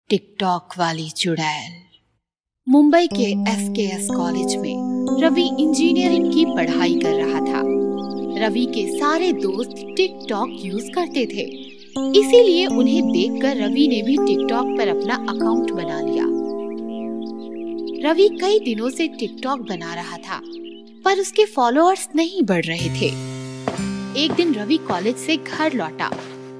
TikTok वाली चुड़ैल। मुंबई के SKS कॉलेज में रवि इंजीनियरिंग की पढ़ाई कर रहा था। रवि के सारे दोस्त टिकटॉक यूज करते थे, इसीलिए उन्हें देखकर रवि ने भी टिकटॉक पर अपना अकाउंट बना लिया। रवि कई दिनों से टिकटॉक बना रहा था, पर उसके फॉलोअर्स नहीं बढ़ रहे थे। एक दिन रवि कॉलेज से घर लौटा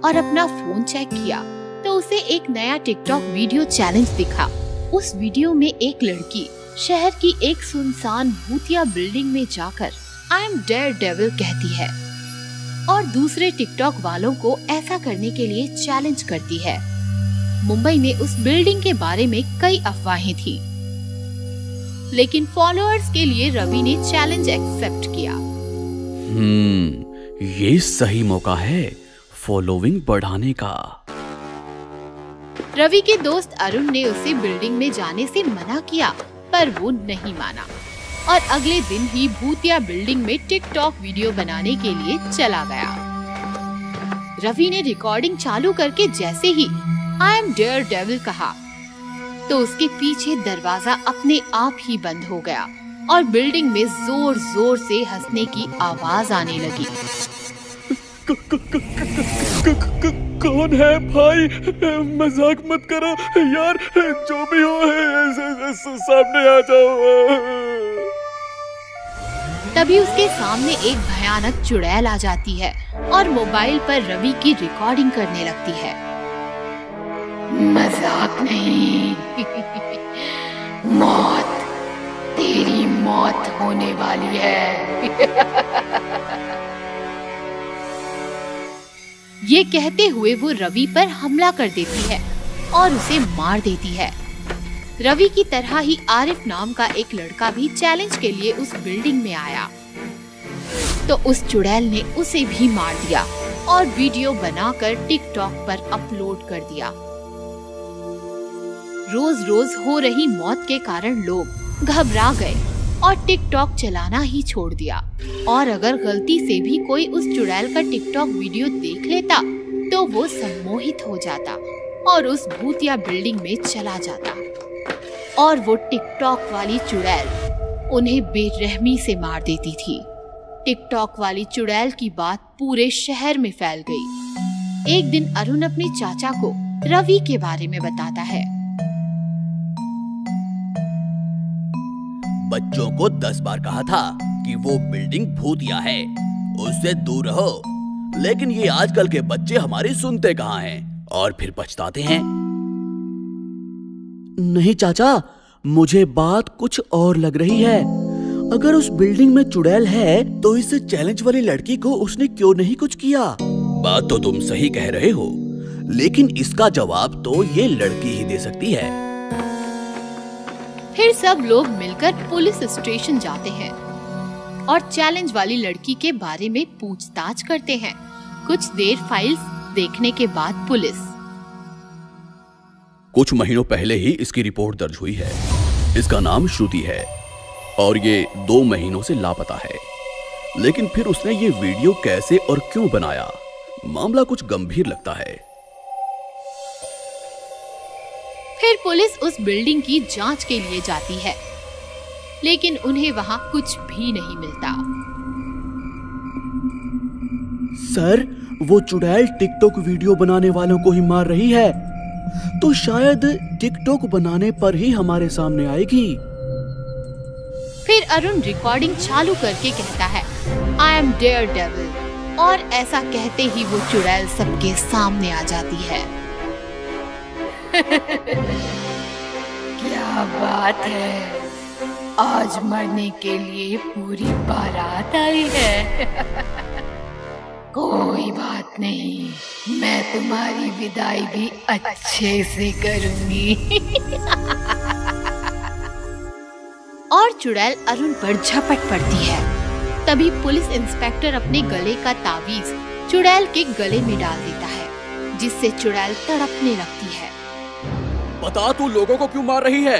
और अपना फोन चेक किया तो उसे एक नया टिकटॉक वीडियो चैलेंज दिखा। उस वीडियो में एक लड़की शहर की एक सुनसान भूतिया बिल्डिंग में जाकर आई एम डेयरडेविल कहती है और दूसरे टिकटॉक वालों को ऐसा करने के लिए चैलेंज करती है। मुंबई में उस बिल्डिंग के बारे में कई अफवाहें थी, लेकिन फॉलोअर्स के लिए रवि ने चैलेंज एक्सेप्ट किया। ये सही मौका है फॉलोइंग बढ़ाने का। रवि के दोस्त अरुण ने उसे बिल्डिंग में जाने से मना किया, पर वो नहीं माना और अगले दिन ही भूतिया बिल्डिंग में टिकटॉक वीडियो बनाने के लिए चला गया। रवि ने रिकॉर्डिंग चालू करके जैसे ही आई एम डेयरडेविल कहा तो उसके पीछे दरवाजा अपने आप ही बंद हो गया और बिल्डिंग में जोर जोर से हंसने की आवाज आने लगी। कौन है भाई? मजाक मत करो यार, जो भी हो सामने आ जाओ। तभी उसके सामने एक भयानक चुड़ैल आ जाती है और मोबाइल पर रवि की रिकॉर्डिंग करने लगती है। मजाक नहीं, मौत, तेरी मौत होने वाली है। ये कहते हुए वो रवि पर हमला कर देती है और उसे मार देती है। रवि की तरह ही आरिफ नाम का एक लड़का भी चैलेंज के लिए उस बिल्डिंग में आया, तो उस चुड़ैल ने उसे भी मार दिया और वीडियो बनाकर टिकटॉक पर अपलोड कर दिया। रोज रोज हो रही मौत के कारण लोग घबरा गए और टिकटॉक चलाना ही छोड़ दिया, और अगर गलती से भी कोई उस चुड़ैल का टिकटॉक वीडियो देख लेता तो वो सम्मोहित हो जाता और उस भूतिया बिल्डिंग में चला जाता और वो टिकटॉक वाली चुड़ैल उन्हें बेरहमी से मार देती थी। टिकटॉक वाली चुड़ैल की बात पूरे शहर में फैल गई। एक दिन अरुण अपने चाचा को रवि के बारे में बताता है। बच्चों को 10 बार कहा था कि वो बिल्डिंग भूतिया है, उससे दूर रहो, लेकिन ये आजकल के बच्चे हमारी सुनते कहाँ हैं और फिर पछताते हैं। नहीं चाचा, मुझे बात कुछ और लग रही है। अगर उस बिल्डिंग में चुड़ैल है तो इस चैलेंज वाली लड़की को उसने क्यों नहीं कुछ किया? बात तो तुम सही कह रहे हो, लेकिन इसका जवाब तो ये लड़की ही दे सकती है। फिर सब लोग मिलकर पुलिस स्टेशन जाते हैं और चैलेंज वाली लड़की के बारे में पूछताछ करते हैं। कुछ देर फाइल्स देखने के बाद पुलिस कुछ महीनों पहले ही इसकी रिपोर्ट दर्ज हुई है। इसका नाम श्रुति है और ये 2 महीनों से लापता है, लेकिन फिर उसने ये वीडियो कैसे और क्यों बनाया? मामला कुछ गंभीर लगता है। फिर पुलिस उस बिल्डिंग की जांच के लिए जाती है, लेकिन उन्हें वहां कुछ भी नहीं मिलता। सर, वो चुड़ैल टिकटॉक वीडियो बनाने वालों को ही मार रही है, तो शायद टिकटॉक बनाने पर ही हमारे सामने आएगी। फिर अरुण रिकॉर्डिंग चालू करके कहता है आई एम डेयरडेविल, और ऐसा कहते ही वो चुड़ैल सबके सामने आ जाती है। क्या बात है, आज मरने के लिए पूरी बारात आई है। कोई बात नहीं, मैं तुम्हारी विदाई भी अच्छे से करूंगी। और चुड़ैल अरुण पर झपट पड़ती है। तभी पुलिस इंस्पेक्टर अपने गले का तावीज चुड़ैल के गले में डाल देता है, जिससे चुड़ैल तड़पने लगती है। बता, तू लोगों को क्यों मार रही है?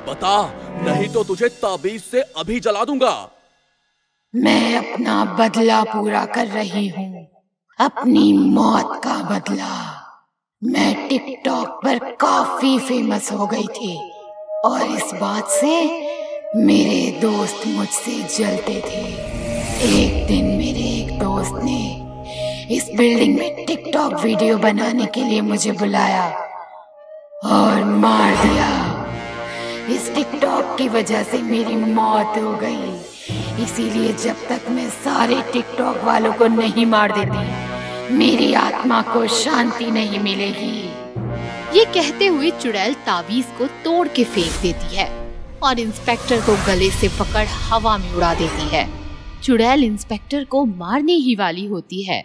बता, नहीं तो तुझे ताबीज से अभी जला दूंगा। मैं अपना बदला पूरा कर रही हूँ। अपनी मौत का बदला। मैं टिकटॉक पर काफी फेमस हो गई थी और इस बात से मेरे दोस्त मुझसे जलते थे। एक दिन मेरे एक दोस्त ने इस बिल्डिंग में टिकटॉक वीडियो बनाने के लिए मुझे बुलाया और मार दिया। इस टिकटॉक की वजह से मेरी मौत हो गई, इसीलिए जब तक मैं सारे टिकटॉक वालों को नहीं मार देती, मेरी आत्मा को शांति नहीं मिलेगी। ये कहते हुए चुड़ैल ताबीज को तोड़ के फेंक देती है और इंस्पेक्टर को गले से पकड़ हवा में उड़ा देती है। चुड़ैल इंस्पेक्टर को मारने ही वाली होती है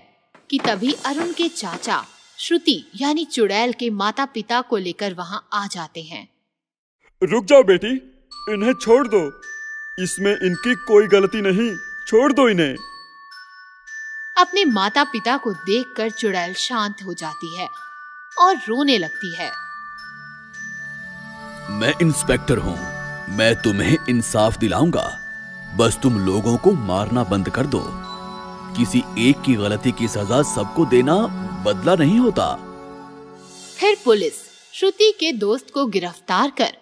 कि तभी अरुण के चाचा श्रुति यानी चुड़ैल के माता पिता को लेकर वहाँ आ जाते हैं। रुक जाओ बेटी, इन्हें छोड़ दो, इसमें इनकी कोई गलती नहीं, छोड़ दो इन्हें। अपने माता पिता को देखकर चुड़ैल शांत हो जाती है और रोने लगती है। मैं इंस्पेक्टर हूँ, मैं तुम्हें इंसाफ दिलाऊंगा, बस तुम लोगों को मारना बंद कर दो। किसी एक की गलती की सजा सबको देना बदला नहीं होता। फिर पुलिस श्रुति के दोस्त को गिरफ्तार कर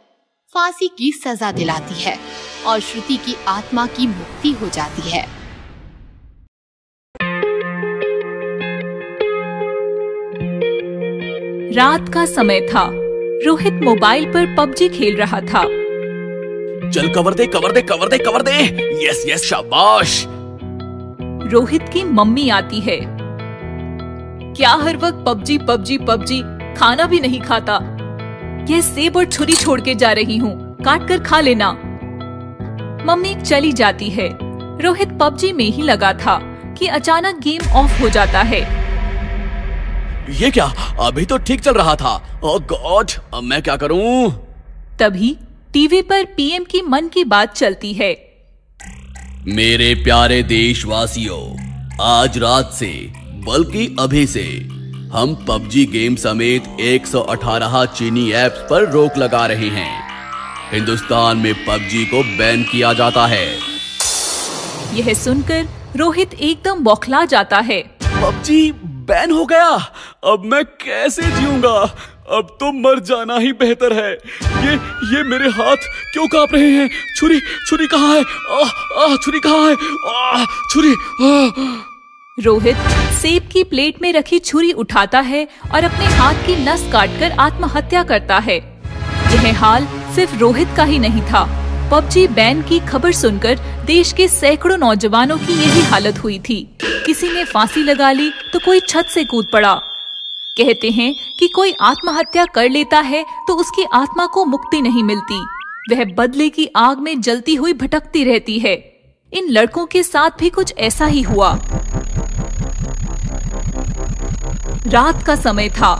फांसी की सजा दिलाती है और श्रुति की आत्मा की मुक्ति हो जाती है। रात का समय था। रोहित मोबाइल पर पबजी खेल रहा था। चल कवर दे, कवर दे, कवर दे, कवर दे। यस यस, शाबाश। रोहित की मम्मी आती है। क्या हर वक्त पबजी पबजी पबजी, खाना भी नहीं खाता। यह सेब और छुरी छोड़ के जा रही हूँ, काट कर खा लेना। मम्मी चली जाती है। रोहित पबजी में ही लगा था कि अचानक गेम ऑफ हो जाता है। ये क्या, अभी तो ठीक चल रहा था। ओह गॉड, अब मैं क्या करूं? तभी टीवी पर पीएम की मन की बात चलती है। मेरे प्यारे देशवासियों, आज रात से बल्कि अभी से हम पबजी गेम समेत 118 चीनी ऐप्स पर रोक लगा रहे हैं। हिंदुस्तान में पबजी को बैन किया जाता है। यह सुनकर रोहित एकदम बौखला जाता है। पबजी बैन हो गया, अब मैं कैसे जीऊंगा? अब तो मर जाना ही बेहतर है। ये मेरे हाथ क्यों कांप रहे हैं? छुरी कहाँ है? छुरी कहाँ है? छुरी। रोहित सेब की प्लेट में रखी छुरी उठाता है और अपने हाथ की नस काटकर आत्महत्या करता है। यह हाल सिर्फ रोहित का ही नहीं था। पबजी बैन की खबर सुनकर देश के सैकड़ों नौजवानों की यही हालत हुई थी। किसी ने फांसी लगा ली तो कोई छत से कूद पड़ा। कहते हैं कि कोई आत्महत्या कर लेता है तो उसकी आत्मा को मुक्ति नहीं मिलती, वह बदले की आग में जलती हुई भटकती रहती है। इन लड़कों के साथ भी कुछ ऐसा ही हुआ। रात का समय था,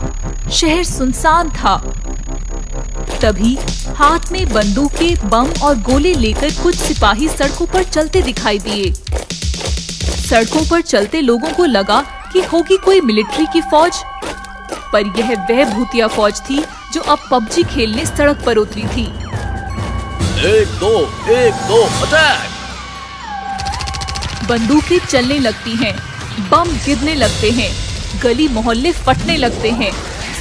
शहर सुनसान था। तभी हाथ में बंदूकें, बम और गोले लेकर कुछ सिपाही सड़कों पर चलते दिखाई दिए। सड़कों पर चलते लोगों को लगा कि होगी कोई मिलिट्री की फौज, पर यह वह भूतिया फौज थी जो अब पबजी खेलने सड़क पर उतरी थी। 1 2 अटैक! बंदूकें चलने लगती हैं, बम गिरने लगते हैं, गली मोहल्ले फटने लगते हैं।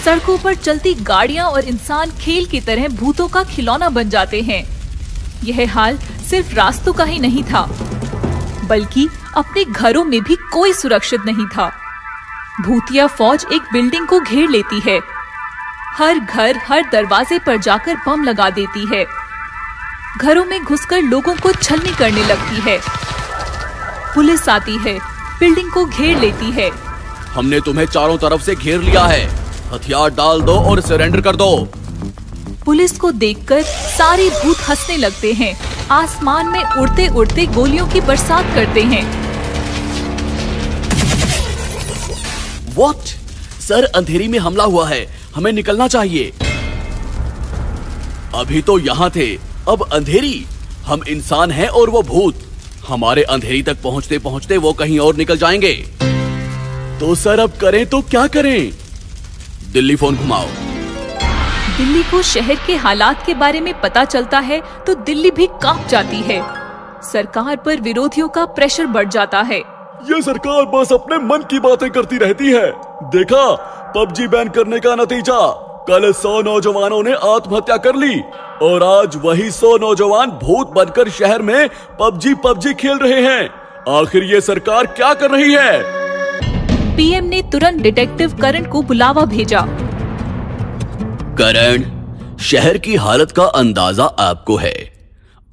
सड़कों पर चलती गाड़ियां और इंसान खेल की तरह भूतों का खिलौना बन जाते हैं। यह हाल सिर्फ रास्तों का ही नहीं था, बल्कि अपने घरों में भी कोई सुरक्षित नहीं था। भूतिया फौज एक बिल्डिंग को घेर लेती है। हर घर, हर दरवाजे पर जाकर बम लगा देती है। घरों में घुसकर लोगों को छलनी करने लगती है। पुलिस आती है, बिल्डिंग को घेर लेती है। हमने तुम्हें चारों तरफ से घेर लिया है, हथियार डाल दो और सरेंडर कर दो। पुलिस को देखकर सारे भूत हंसने लगते हैं, आसमान में उड़ते उड़ते गोलियों की बरसात करते हैं। What? सर, अंधेरी में हमला हुआ है, हमें निकलना चाहिए। अभी तो यहाँ थे, अब अंधेरी। हम इंसान हैं और वो भूत। हमारे अंधेरी तक पहुँचते पहुँचते वो कहीं और निकल जाएंगे। तो सर अब करें तो क्या करें? दिल्ली फोन घुमाओ। दिल्ली को शहर के हालात के बारे में पता चलता है तो दिल्ली भी कांप जाती है। सरकार पर विरोधियों का प्रेशर बढ़ जाता है। ये सरकार बस अपने मन की बातें करती रहती है। देखा पबजी बैन करने का नतीजा, कल 100 नौजवानों ने आत्महत्या कर ली और आज वही 100 नौजवान भूत बनकर शहर में पबजी खेल रहे हैं। आखिर ये सरकार क्या कर रही है? पीएम ने तुरंत डिटेक्टिव करण को बुलावा भेजा। करण, शहर की हालत का अंदाजा आपको है।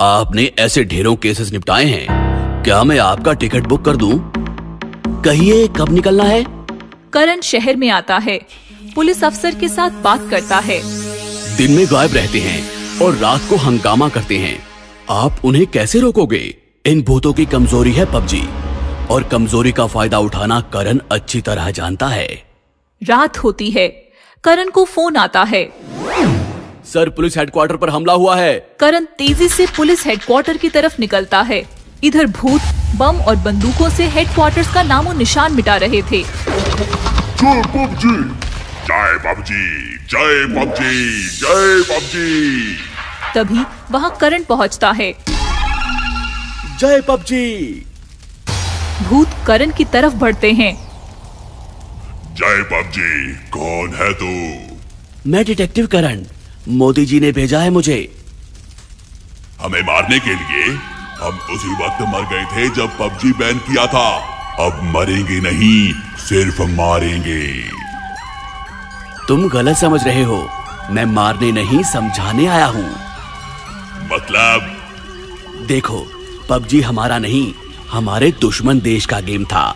आपने ऐसे ढेरों केसेस निपटाए हैं। क्या मैं आपका टिकट बुक कर दूं? कहिए कब निकलना है? करण शहर में आता है, पुलिस अफसर के साथ बात करता है। दिन में गायब रहते हैं और रात को हंगामा करते हैं। आप उन्हें कैसे रोकोगे? इन भूतों की कमजोरी है पबजी, और कमजोरी का फायदा उठाना करण अच्छी तरह जानता है। रात होती है, करण को फोन आता है। सर, पुलिस हेडक्वार्टर पर हमला हुआ है। करण तेजी से पुलिस हेडक्वार्टर की तरफ निकलता है। इधर भूत बम और बंदूकों से हेडक्वार्टर्स का नामो निशान मिटा रहे थे। जय पबजी, जय पबजी, जय पबजी, जय पबजी। तभी वहाँ करण पहुँचता है। जय पबजी। भूत करण की तरफ बढ़ते हैं। जय पबजी, कौन है तू? मैं डिटेक्टिव करण, मोदी जी ने भेजा है मुझे। हमें मारने के लिए? हम उसी वक्त मर गए थे जब पबजी बैन किया था। अब मरेंगे नहीं, सिर्फ मारेंगे। तुम गलत समझ रहे हो। मैं मारने नहीं, समझाने आया हूँ। मतलब? देखो, पबजी हमारा नहीं, हमारे दुश्मन देश का गेम था।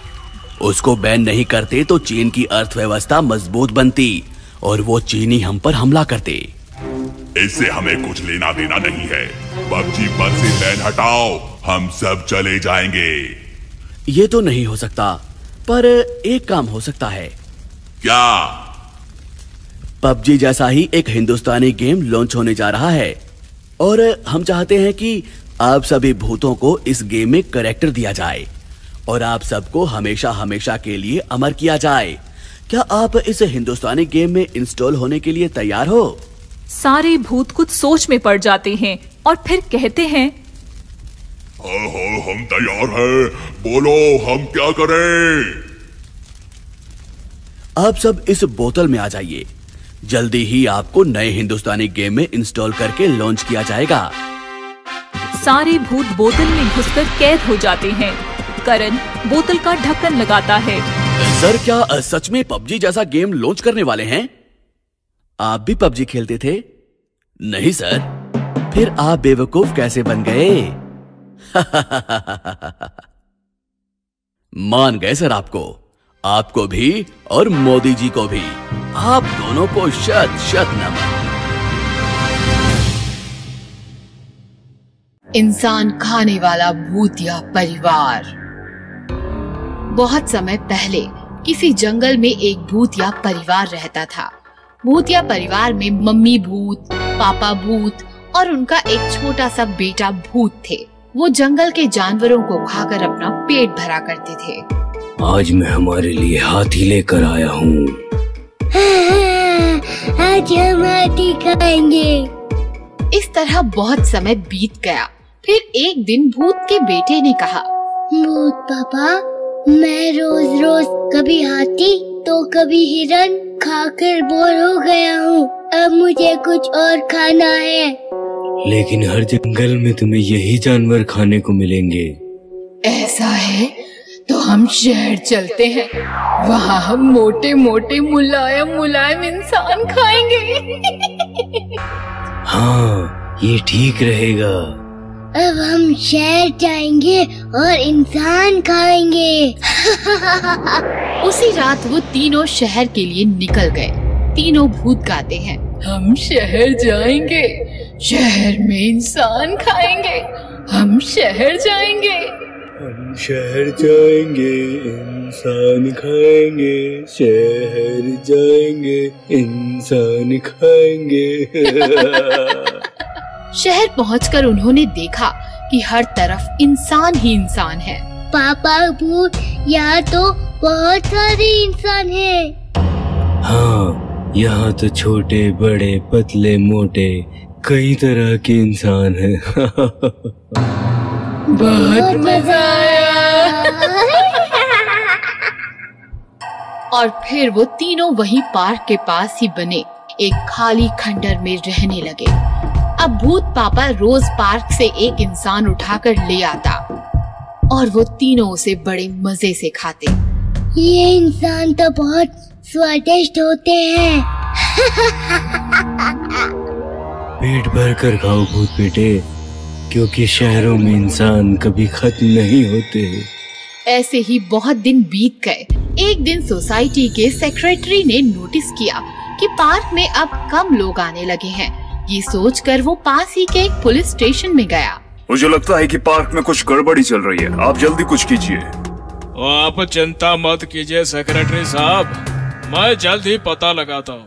उसको बैन नहीं करते तो चीन की अर्थव्यवस्था मजबूत बनती और वो चीनी हम पर हमला करते। इससे हमें कुछ लेना देना नहीं है। पबजी पर से बैन हटाओ, हम सब चले जाएंगे। ये तो नहीं हो सकता, पर एक काम हो सकता है। क्या? पबजी जैसा ही एक हिंदुस्तानी गेम लॉन्च होने जा रहा है और हम चाहते हैं कि आप सभी भूतों को इस गेम में कैरेक्टर दिया जाए और आप सबको हमेशा हमेशा के लिए अमर किया जाए। क्या आप इस हिंदुस्तानी गेम में इंस्टॉल होने के लिए तैयार हो? सारे भूत कुछ सोच में पड़ जाते हैं और फिर कहते हैं, हम तैयार हैं। बोलो, हम क्या करें? आप सब इस बोतल में आ जाइए। जल्दी ही आपको नए हिंदुस्तानी गेम में इंस्टॉल करके लॉन्च किया जाएगा। सारे भूत बोतल में घुसकर कैद हो जाते हैं। करण बोतल का ढक्कन लगाता है। सर, क्या सच में पबजी जैसा गेम लॉन्च करने वाले हैं? आप भी पबजी खेलते थे? नहीं सर। फिर आप बेवकूफ कैसे बन गए? मान गए सर आपको भी और मोदी जी को भी। आप दोनों को शत शत नमन। इंसान खाने वाला भूतिया परिवार। बहुत समय पहले किसी जंगल में एक भूतिया परिवार रहता था। भूतिया परिवार में मम्मी भूत, पापा भूत और उनका एक छोटा सा बेटा भूत थे। वो जंगल के जानवरों को खाकर अपना पेट भरा करते थे। आज मैं हमारे लिए हाथी लेकर आया हूँ। आज हम हाथी खाएंगे। इस तरह बहुत समय बीत गया। फिर एक दिन भूत के बेटे ने कहा, भूत पापा, मैं रोज रोज कभी हाथी तो कभी हिरन खाकर बोर हो गया हूँ। अब मुझे कुछ और खाना है। लेकिन हर जंगल में तुम्हें यही जानवर खाने को मिलेंगे। ऐसा है तो हम शहर चलते हैं। वहाँ हम मोटे मोटे मुलायम मुलायम इंसान खाएंगे। हाँ, ये ठीक रहेगा। अब हम शहर जाएंगे और इंसान खाएंगे। उसी रात वो तीनों शहर के लिए निकल गए। तीनों भूत गाते हैं, हम शहर जाएंगे, शहर में इंसान खाएंगे। हम शहर जाएंगे, हम शहर जाएंगे, इंसान खाएंगे। शहर जाएंगे, इंसान खाएंगे। शहर पहुंचकर उन्होंने देखा कि हर तरफ इंसान ही इंसान है। पापा भूत, यहाँ तो बहुत सारे इंसान हैं। हाँ, यहाँ तो छोटे बड़े पतले मोटे कई तरह के इंसान हैं। बहुत मजा आया। और फिर वो तीनों वहीं पार्क के पास ही बने एक खाली खंडर में रहने लगे। अब भूत पापा रोज पार्क से एक इंसान उठाकर ले आता और वो तीनों उसे बड़े मजे से खाते। ये इंसान तो बहुत स्वादिष्ट होते हैं। पेट भर कर खाओ भूत बेटे, क्योंकि शहरों में इंसान कभी खत्म नहीं होते। ऐसे ही बहुत दिन बीत गए। एक दिन सोसाइटी के सेक्रेटरी ने नोटिस किया कि पार्क में अब कम लोग आने लगे हैं। ये सोचकर वो पास ही के एक पुलिस स्टेशन में गया। मुझे लगता है कि पार्क में कुछ गड़बड़ी चल रही है, आप जल्दी कुछ कीजिए। आप चिंता मत कीजिए सेक्रेटरी साहब, मैं जल्द ही पता लगाता हूँ।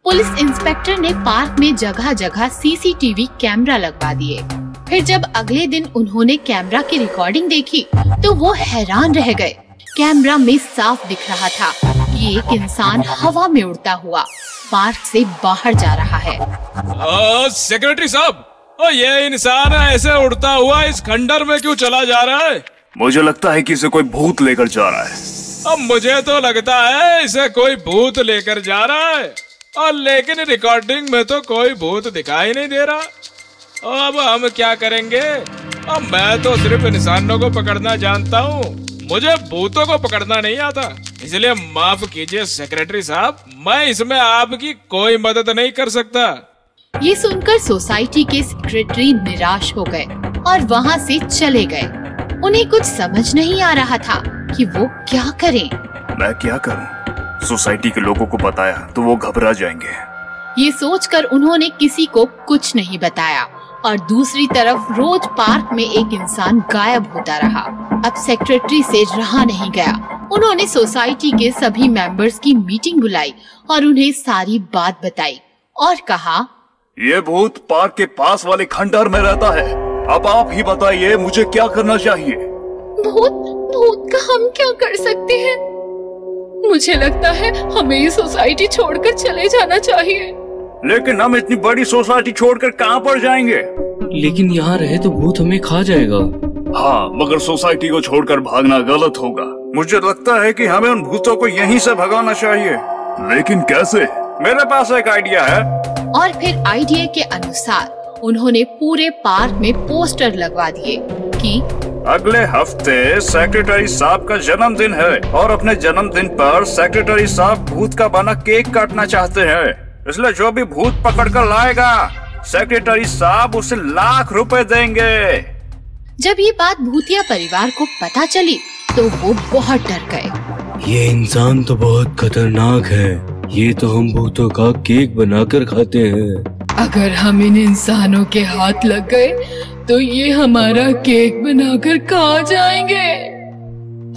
पुलिस इंस्पेक्टर ने पार्क में जगह जगह सीसीटीवी कैमरा लगवा दिए। फिर जब अगले दिन उन्होंने कैमरा की रिकॉर्डिंग देखी तो वो हैरान रह गए। कैमरा में साफ दिख रहा था कि एक इंसान हवा में उड़ता हुआ पार्क से बाहर जा रहा है। सेक्रेटरी साहब, ये इंसान ऐसे उड़ता हुआ इस खंडर में क्यों चला जा रहा है? मुझे लगता है कि इसे कोई भूत लेकर जा रहा है। अब मुझे तो लगता है इसे कोई भूत लेकर जा रहा है, और लेकिन रिकॉर्डिंग में तो कोई भूत दिखाई नहीं दे रहा। अब हम क्या करेंगे? अब मैं तो सिर्फ इंसानों को पकड़ना जानता हूँ, मुझे भूतों को पकड़ना नहीं आता, इसलिए माफ कीजिए सेक्रेटरी साहब, मैं इसमें आपकी कोई मदद नहीं कर सकता। ये सुनकर सोसाइटी के सेक्रेटरी निराश हो गए और वहाँ से चले गए। उन्हें कुछ समझ नहीं आ रहा था कि वो क्या करें। मैं क्या करूं? सोसाइटी के लोगों को बताया तो वो घबरा जाएंगे। ये सोचकर उन्होंने किसी को कुछ नहीं बताया और दूसरी तरफ रोज पार्क में एक इंसान गायब होता रहा। अब सेक्रेटरी से रहा नहीं गया। उन्होंने सोसाइटी के सभी मेंबर्स की मीटिंग बुलाई और उन्हें सारी बात बताई और कहा, ये भूत पार्क के पास वाले खंडर में रहता है। अब आप ही बताइए मुझे क्या करना चाहिए? भूत का हम क्या कर सकते हैं? मुझे लगता है हमें ये सोसाइटी छोड़कर चले जाना चाहिए। लेकिन हम इतनी बड़ी सोसाइटी छोड़कर कहाँ पर जाएंगे? लेकिन यहाँ रहे तो भूत हमें खा जाएगा। हाँ, मगर सोसाइटी को छोड़कर भागना गलत होगा। मुझे लगता है कि हमें उन भूतों को यहीं से भगाना चाहिए। लेकिन कैसे? मेरे पास एक आइडिया है। और फिर आइडिया के अनुसार उन्होंने पूरे पार्क में पोस्टर लगवा दिए कि अगले हफ्ते सेक्रेटरी साहब का जन्मदिन है और अपने जन्मदिन पर सेक्रेटरी साहब भूत का बना केक काटना चाहते हैं, इसलिए जो भी भूत पकड़ कर लाएगा सेक्रेटरी साहब उसे लाख रुपए देंगे। जब ये बात भूतिया परिवार को पता चली तो वो बहुत डर गए। ये इंसान तो बहुत खतरनाक है, ये तो हम भूतों का केक बनाकर खाते हैं। अगर हम इन इंसानों के हाथ लग गए तो ये हमारा केक बनाकर खा जाएंगे।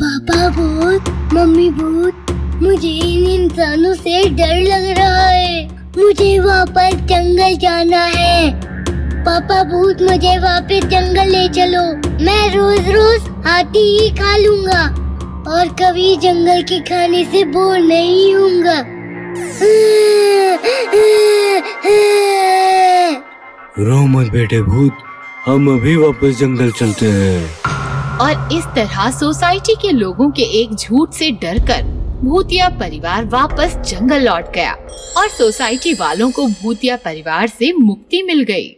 पापा भूत, मम्मी भूत, मुझे इन इंसानों से डर लग रहा है। मुझे वापस जंगल जाना है। पापा भूत, मुझे वापस जंगल ले चलो। मैं रोज रोज हाथी ही खा लूंगा और कभी जंगल के खाने से बोर नहीं होऊंगा। रो मत बेटे भूत, हम अभी वापस जंगल चलते हैं। और इस तरह सोसाइटी के लोगों के एक झूठ से डरकर भूतिया परिवार वापस जंगल लौट गया और सोसाइटी वालों को भूतिया परिवार से मुक्ति मिल गई।